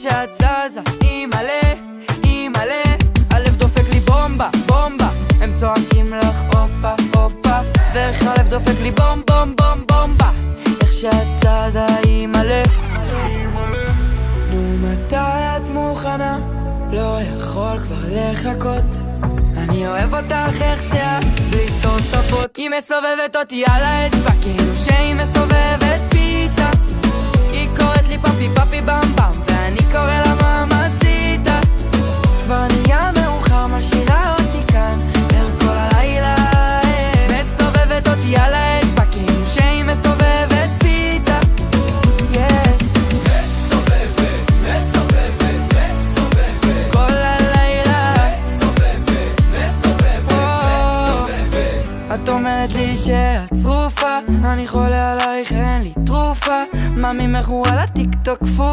שאת זזה, אימא'לה, הלב דופק לי בומבה, הם צועקים לך אופה, ואיך הלב דופק לי בומבה, איך שאת זזה, אימא'לה. נו מתי את מוכנה? לא יכול כבר לחכות, אני אוהב אותך איך שאת בלי תוספות. היא מסובבת אותי על האצבע כאילו שהיא מסובבת פיצה, היא קוראת לי פאפי במבם ואני קורא לה ממסיטה. כבר נהיה מאוחר, משאירה אותי כאן ער כל הלילה, מסובבת אותי על האצבע כאילו שהיא מסובבת פיצה. את אומרת לי שאת צרופה, אני חולה עלייך, אין לי תרופה. מאמי מכורה לטיק טוק כפוי,